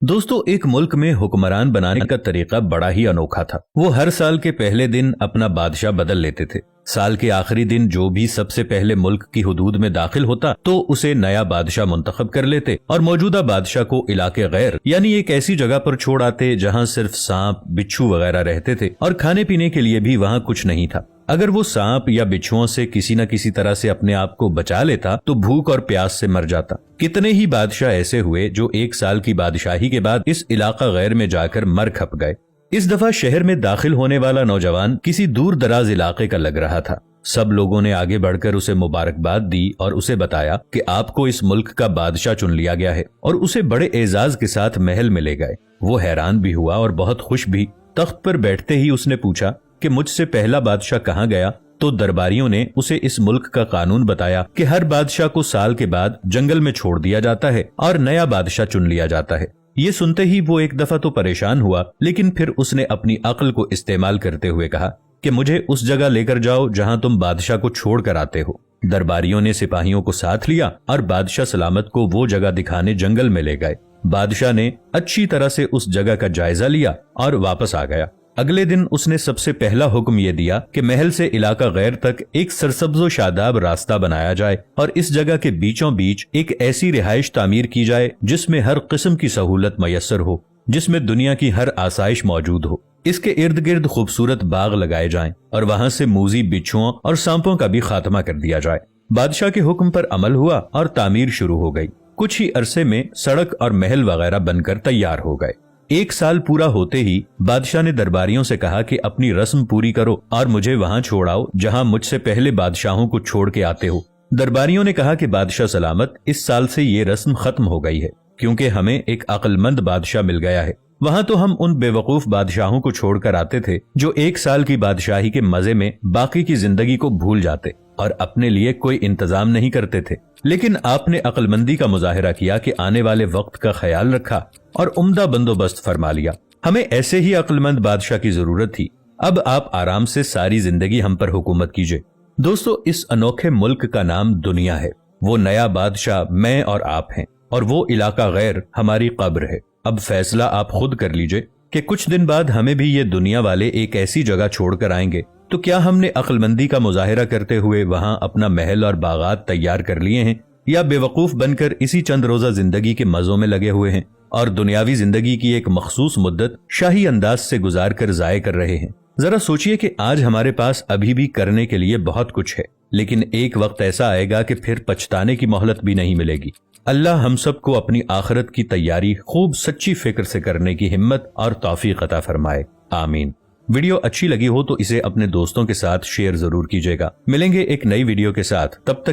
दोस्तों, एक मुल्क में हुक्मरान बनाने का तरीका बड़ा ही अनोखा था। वो हर साल के पहले दिन अपना बादशाह बदल लेते थे। साल के आखिरी दिन जो भी सबसे पहले मुल्क की हुदूद में दाखिल होता तो उसे नया बादशाह मुंतखब कर लेते और मौजूदा बादशाह को इलाके गैर यानी एक ऐसी जगह पर छोड़ आते जहाँ सिर्फ सांप बिच्छू वगैरह रहते थे और खाने पीने के लिए भी वहाँ कुछ नहीं था। अगर वो सांप या बिच्छुओं से किसी न किसी तरह से अपने आप को बचा लेता तो भूख और प्यास से मर जाता। कितने ही बादशाह ऐसे हुए जो एक साल की बादशाही के बाद इस इलाका गैर में जाकर मर खप गए। इस दफा शहर में दाखिल होने वाला नौजवान किसी दूर दराज इलाके का लग रहा था। सब लोगों ने आगे बढ़कर उसे मुबारकबाद दी और उसे बताया कि आपको इस मुल्क का बादशाह चुन लिया गया है और उसे बड़े एजाज के साथ महल में ले गए। वो हैरान भी हुआ और बहुत खुश भी। तख्त पर बैठते ही उसने पूछा कि मुझसे पहला बादशाह कहाँ गया? तो दरबारियों ने उसे इस मुल्क का कानून बताया कि हर बादशाह को साल के बाद जंगल में छोड़ दिया जाता है और नया बादशाह चुन लिया जाता है। ये सुनते ही वो एक दफा तो परेशान हुआ, लेकिन फिर उसने अपनी अक्ल को इस्तेमाल करते हुए कहा कि मुझे उस जगह लेकर जाओ जहां तुम बादशाह को छोड़ कर आते हो। दरबारियों ने सिपाहियों को साथ लिया और बादशाह सलामत को वो जगह दिखाने जंगल में ले गए। बादशाह ने अच्छी तरह से उस जगह का जायजा लिया और वापस आ गया। अगले दिन उसने सबसे पहला हुक्म ये दिया कि महल से इलाका गैर तक एक सरसब्जो शादाब रास्ता बनाया जाए और इस जगह के बीचों बीच एक ऐसी रिहाइश तामीर की जाए जिसमें हर किस्म की सहूलत मयसर हो, जिसमें दुनिया की हर आसाइश मौजूद हो। इसके इर्द गिर्द खूबसूरत बाग लगाए जाएं और वहां से मूजी बिच्छुओं और सांपों का भी खात्मा कर दिया जाए। बादशाह के हुक्म पर अमल हुआ और तामीर शुरू हो गई। कुछ ही अरसे में सड़क और महल वगैरह बनकर तैयार हो गए। एक साल पूरा होते ही बादशाह ने दरबारियों से कहा कि अपनी रस्म पूरी करो और मुझे वहां छोड़ आओ जहां मुझसे पहले बादशाहों को छोड़ के आते हो। दरबारियों ने कहा कि बादशाह सलामत, इस साल से ये रस्म खत्म हो गई है क्योंकि हमें एक अक्लमंद बादशाह मिल गया है। वहां तो हम उन बेवकूफ बादशाहों को छोड़कर आते थे जो एक साल की बादशाही के मजे में बाकी की जिंदगी को भूल जाते और अपने लिए कोई इंतजाम नहीं करते थे। लेकिन आपने अक्लमंदी का मुजाहिरा किया कि आने वाले वक्त का ख्याल रखा और उम्दा बंदोबस्त फरमा लिया। हमें ऐसे ही अक्लमंद बादशाह की जरूरत थी। अब आप आराम से सारी जिंदगी हम पर हुकूमत कीजिए। दोस्तों, इस अनोखे मुल्क का नाम दुनिया है। वो नया बादशाह मैं और आप हैं और वो इलाका गैर हमारी कब्र है। अब फैसला आप खुद कर लीजिए कि कुछ दिन बाद हमें भी ये दुनिया वाले एक ऐसी जगह छोड़कर आएंगे तो क्या हमने अक्लमंदी का मुजाहिरा करते हुए वहां अपना महल और बागात तैयार कर लिए हैं या बेवकूफ बनकर इसी चंद रोजा जिंदगी के मजों में लगे हुए हैं और दुनियावी जिंदगी की एक मखसूस मुद्दत शाही अंदाज से गुजार कर जाये कर रहे हैं। जरा सोचिए कि आज हमारे पास अभी भी करने के लिए बहुत कुछ है, लेकिन एक वक्त ऐसा आएगा कि फिर पछताने की मोहलत भी नहीं मिलेगी। अल्लाह हम सबको अपनी आखिरत की तैयारी खूब सच्ची फिक्र से करने की हिम्मत और तौफीक अता फरमाए। आमीन। वीडियो अच्छी लगी हो तो इसे अपने दोस्तों के साथ शेयर जरूर कीजिएगा। मिलेंगे एक नई वीडियो के साथ, तब तक